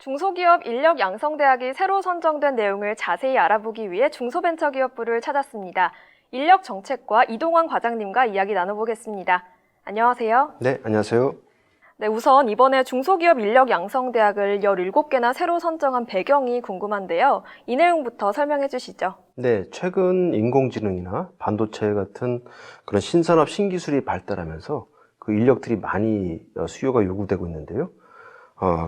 중소기업 인력양성대학이 새로 선정된 내용을 자세히 알아보기 위해 중소벤처기업부를 찾았습니다. 인력정책과 이동환 과장님과 이야기 나눠보겠습니다. 안녕하세요. 네, 안녕하세요. 네, 우선 이번에 중소기업 인력양성대학을 17개나 새로 선정한 배경이 궁금한데요. 이 내용부터 설명해 주시죠. 네, 최근 인공지능이나 반도체 같은 그런 신산업 신기술이 발달하면서 그 인력들이 많이 수요가 요구되고 있는데요.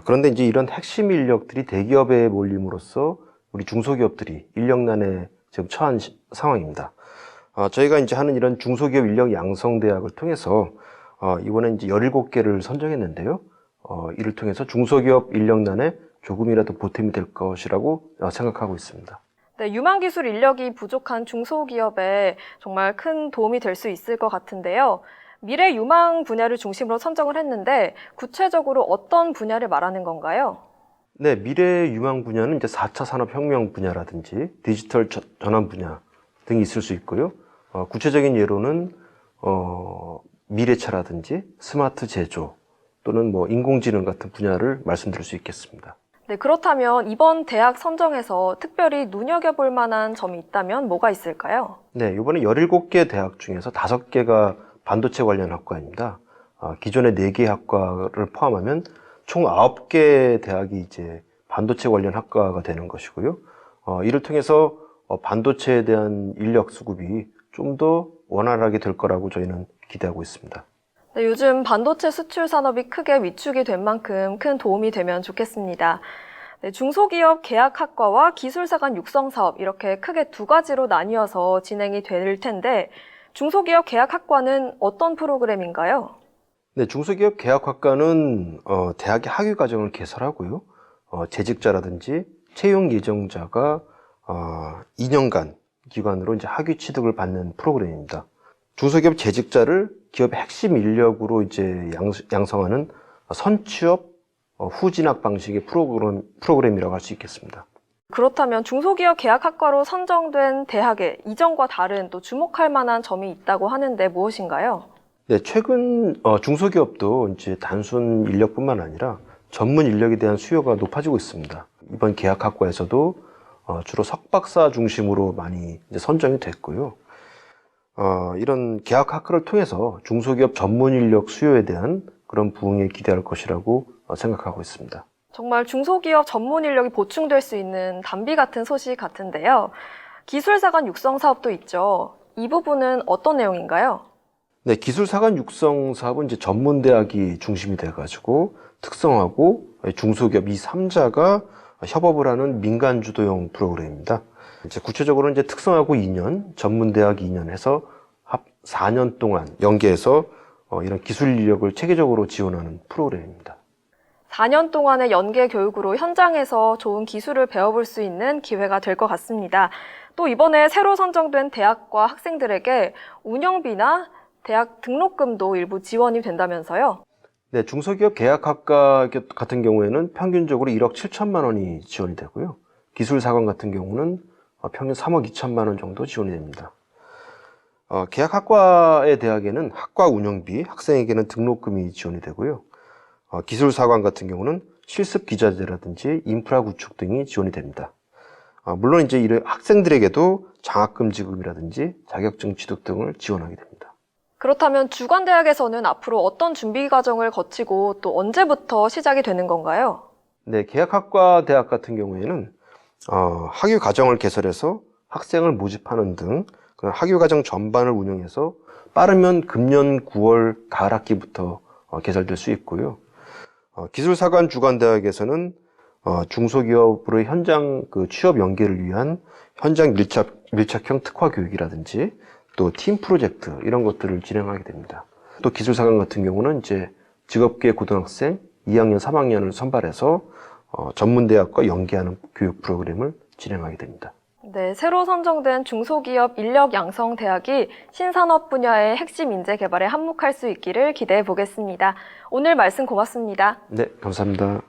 그런데 이제 이런 핵심 인력들이 대기업에 몰림으로써 우리 중소기업들이 인력난에 지금 처한 상황입니다. 저희가 이제 하는 이런 중소기업 인력 양성대학을 통해서 이번에 이제 17개를 선정했는데요. 이를 통해서 중소기업 인력난에 조금이라도 보탬이 될 것이라고 생각하고 있습니다. 네, 유망기술 인력이 부족한 중소기업에 정말 큰 도움이 될 수 있을 것 같은데요. 미래 유망 분야를 중심으로 선정을 했는데 구체적으로 어떤 분야를 말하는 건가요? 네, 미래 유망 분야는 이제 4차 산업혁명 분야라든지 디지털 전환 분야 등이 있을 수 있고요. 구체적인 예로는 미래차라든지 스마트 제조 또는 뭐 인공지능 같은 분야를 말씀드릴 수 있겠습니다. 네, 그렇다면 이번 대학 선정에서 특별히 눈여겨볼 만한 점이 있다면 뭐가 있을까요? 네, 이번에 17개 대학 중에서 5개가 반도체 관련 학과입니다. 기존의 4개 학과를 포함하면 총 9개 대학이 이제 반도체 관련 학과가 되는 것이고요. 이를 통해서 반도체에 대한 인력 수급이 좀 더 원활하게 될 거라고 저희는 기대하고 있습니다. 네, 요즘 반도체 수출 산업이 크게 위축이 된 만큼 큰 도움이 되면 좋겠습니다. 네, 중소기업 계약학과와 기술사 간 육성 사업 이렇게 크게 두 가지로 나뉘어서 진행이 될 텐데 중소기업 계약학과는 어떤 프로그램인가요? 네, 중소기업 계약학과는 대학의 학위 과정을 개설하고요. 재직자라든지 채용 예정자가 2년간 기간으로 이제 학위 취득을 받는 프로그램입니다. 중소기업 재직자를 기업의 핵심 인력으로 이제 양성하는 선취업 후진학 방식의 프로그램이라고 할 수 있겠습니다. 그렇다면 중소기업 계약학과로 선정된 대학에 이전과 다른 또 주목할 만한 점이 있다고 하는데 무엇인가요? 네, 최근 중소기업도 이제 단순 인력뿐만 아니라 전문 인력에 대한 수요가 높아지고 있습니다. 이번 계약학과에서도 주로 석박사 중심으로 많이 이제 선정이 됐고요. 이런 계약학과를 통해서 중소기업 전문 인력 수요에 대한 그런 부응에 기대할 것이라고 생각하고 있습니다. 정말 중소기업 전문 인력이 보충될 수 있는 단비 같은 소식 같은데요. 기술사 간 육성 사업도 있죠. 이 부분은 어떤 내용인가요? 네, 기술사 간 육성 사업은 이제 전문대학이 중심이 돼가지고 특성화고 중소기업 이 3자가 협업을 하는 민간 주도형 프로그램입니다. 이제 구체적으로 이제 특성화고 2년, 전문대학 2년 해서 합 4년 동안 연계해서 이런 기술 인력을 체계적으로 지원하는 프로그램입니다. 4년 동안의 연계 교육으로 현장에서 좋은 기술을 배워볼 수 있는 기회가 될 것 같습니다. 또 이번에 새로 선정된 대학과 학생들에게 운영비나 대학 등록금도 일부 지원이 된다면서요? 네, 중소기업 계약학과 같은 경우에는 평균적으로 1억 7천만 원이 지원이 되고요. 기술사관 같은 경우는 평균 3억 2천만 원 정도 지원이 됩니다. 계약학과의 대학에는 학과 운영비, 학생에게는 등록금이 지원이 되고요. 기술사관 같은 경우는 실습 기자재라든지 인프라 구축 등이 지원이 됩니다. 물론 이제 이런 학생들에게도 장학금 지급이라든지 자격증 취득 등을 지원하게 됩니다. 그렇다면 주관대학에서는 앞으로 어떤 준비 과정을 거치고 또 언제부터 시작이 되는 건가요? 네, 계약학과 대학 같은 경우에는 학위 과정을 개설해서 학생을 모집하는 등 그런 학위 과정 전반을 운영해서 빠르면 금년 9월 가을 학기부터 개설될 수 있고요. 기술사관 주관대학에서는 중소기업으로의 현장 취업 연계를 위한 현장 밀착형 특화 교육이라든지 또 팀 프로젝트 이런 것들을 진행하게 됩니다. 또 기술사관 같은 경우는 이제 직업계 고등학생 2학년, 3학년을 선발해서 전문대학과 연계하는 교육 프로그램을 진행하게 됩니다. 네, 새로 선정된 중소기업 인력양성대학이 신산업 분야의 핵심 인재 개발에 한몫할 수 있기를 기대해 보겠습니다. 오늘 말씀 고맙습니다. 네, 감사합니다.